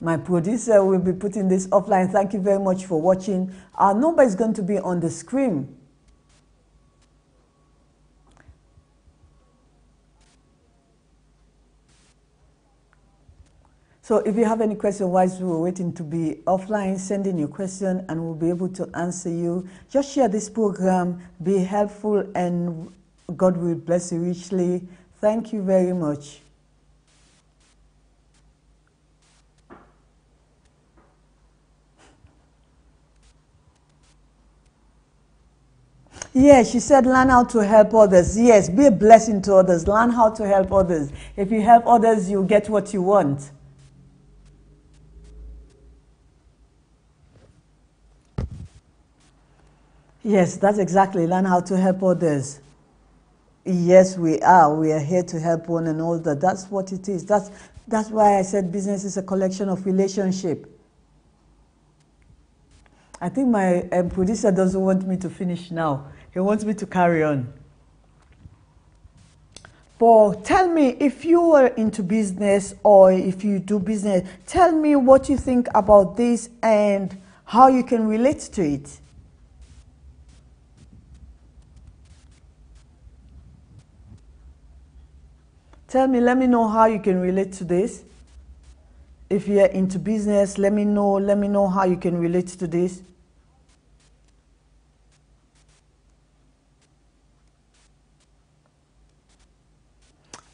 My producer will be putting this offline. Thank you very much for watching. Our number is going to be on the screen. So if you have any question whilst we're waiting to be offline, send in your question and we'll be able to answer you. Just share this program, be helpful, and God will bless you richly. Thank you very much. Yeah, she said learn how to help others. Yes, be a blessing to others. Learn how to help others. If you help others, you get what you want. Yes, that's exactly. Learn how to help others. Yes, we are. We are here to help one another. That's what it is. That's why I said business is a collection of relationship. I think my producer doesn't want me to finish now. He wants me to carry on. But tell me, if you were into business or if you do business, tell me what you think about this and how you can relate to it. Tell me, let me know how you can relate to this. If you're into business, let me know how you can relate to this.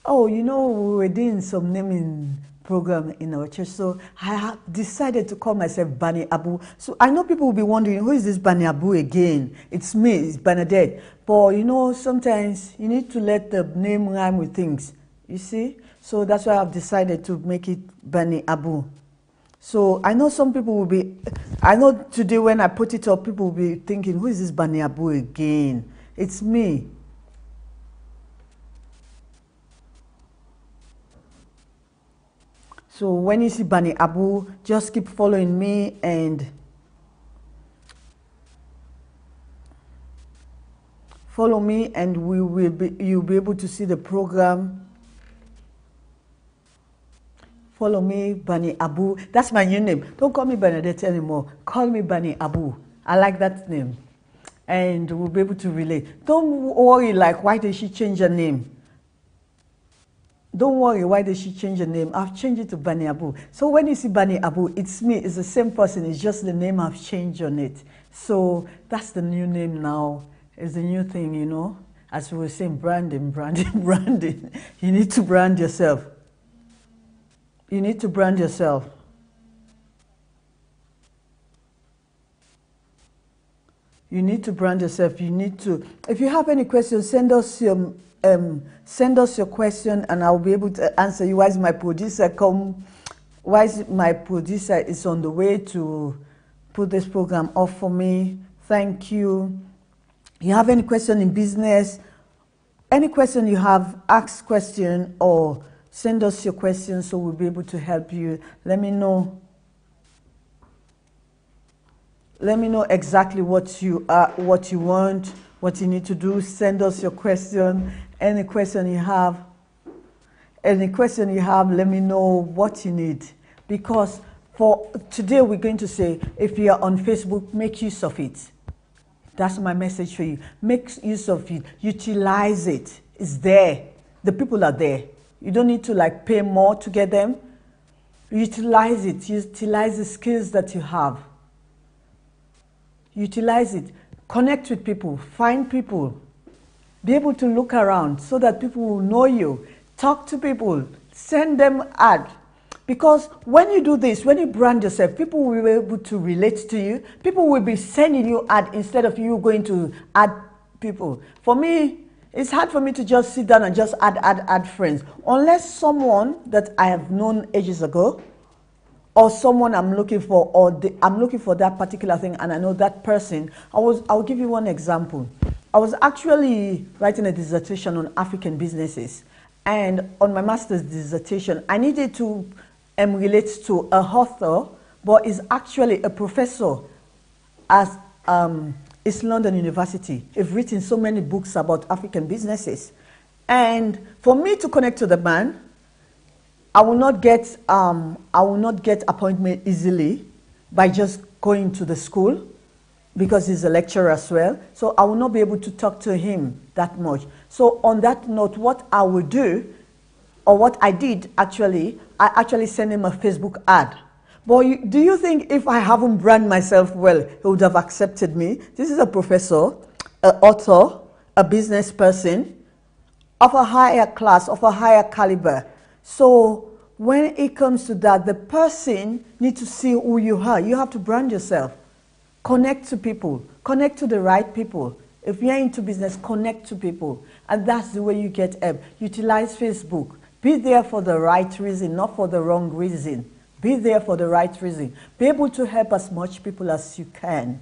Oh, you know, we were doing some naming program in our church, so I decided to call myself Bani Abu. So I know people will be wondering, who is this Bani Abu again? It's me, it's Bernadette. But you know, sometimes you need to let the name rhyme with things, you see? So that's why I've decided to make it Bani Abu. So I know some people will be, I know today when I put it up, people will be thinking, who is this Bani Abu again? It's me. So when you see Bani Abu, just keep following me and follow me, and you'll be able to see the program. Follow me, Bani Abu. That's my new name. Don't call me Bernadette anymore. Call me Bani Abu. I like that name. And we'll be able to relate. Don't worry, like, why did she change her name? Don't worry, why did she change her name? I've changed it to Bani Abu. So when you see Bani Abu, it's me. It's the same person. It's just the name I've changed on it. So that's the new name now. It's the new thing, you know. As we were saying, branding. You need to brand yourself. You need to brand yourself. You need to brand yourself. You need to. If you have any questions, send us your question, and I'll be able to answer you. Why is my producer is on the way to put this program off for me? Thank you. You have any question in business? Any question you have, ask question or send us your questions so we'll be able to help you. Let me know. Let me know exactly what you want, what you need to do. Send us your question. Any question you have, let me know what you need. Because for today we're going to say, if you are on Facebook, make use of it. That's my message for you. Make use of it. Utilize it. It's there. The people are there. You don't need to like pay more to get them. Utilize it. Utilize the skills that you have. Utilize it. Connect with people. Find people. Be able to look around so that people will know you. Talk to people. Send them ad. Because when you do this, when you brand yourself, people will be able to relate to you. People will be sending you ad instead of you going to add people. For me, it's hard for me to just sit down and just add friends. Unless someone that I have known ages ago, or someone I'm looking for, or I'm looking for that particular thing and I know that person. I'll give you one example. I was actually writing a dissertation on African businesses. And on my master's dissertation, I needed to relate to a author, but is actually a professor at East London University. He's written so many books about African businesses. And for me to connect to the man, I will not get appointment easily by just going to the school, because he's a lecturer as well. So I will not be able to talk to him that much. So on that note, what I will do, or what I did actually, I actually sent him a Facebook ad. But do you think if I haven't branded myself well, he would have accepted me? This is a professor, an author, a business person of a higher class, of a higher caliber. So when it comes to that, the person needs to see who you are. You have to brand yourself. Connect to people. Connect to the right people. If you're into business, connect to people. And that's the way you get help. Utilize Facebook. Be there for the right reason, not for the wrong reason. Be there for the right reason. Be able to help as much people as you can.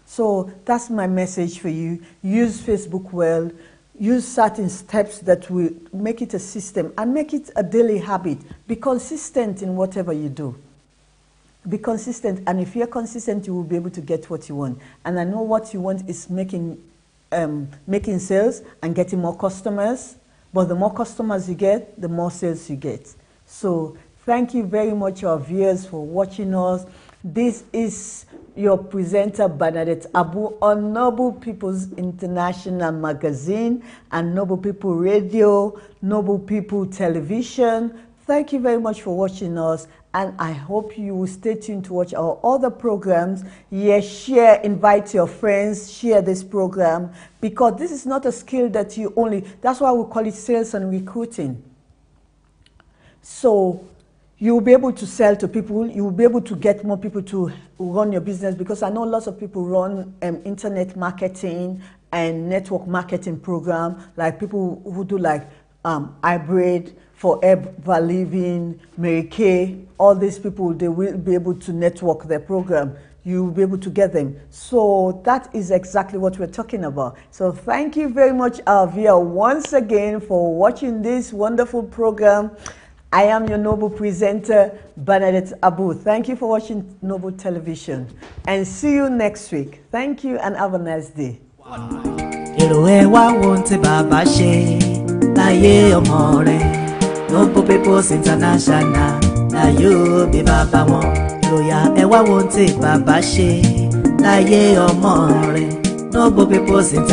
So that's my message for you. Use Facebook well. Use certain steps that will make it a system and make it a daily habit. Be consistent in whatever you do. Be consistent, and if you're consistent, you will be able to get what you want. And I know what you want is making sales and getting more customers. But the more customers you get, the more sales you get. So thank you very much, our viewers, for watching us. This is your presenter, Bernadette Abu, on Noble People's International Magazine and Noble People Radio, Noble People Television. Thank you very much for watching us, and I hope you will stay tuned to watch our other programs. Yes, share, invite your friends, share this program, because this is not a skill that you only, that's why we call it sales and recruiting. So you will be able to sell to people, you will be able to get more people to run your business, because I know lots of people run internet marketing and network marketing program, like people who do like Hybrid, Forever Living, Mary Kay, all these people, they will be able to network their program. You will be able to get them. So that is exactly what we're talking about. So thank you very much, our viewer, once again for watching this wonderful program. I am your Noble presenter, Bernadette Abu. Thank you for watching Noble Television. And see you next week. Thank you and have a nice day. Èrò ẹ wá wo ohun tí bàbá ṣe láyé ọmọ rẹ̀. Noble People's International na yóò bí bàbá wọn. Èròyà ẹ wá wo ohun tí bàbá ṣe láyé ọmọ rẹ̀. Noble People's International.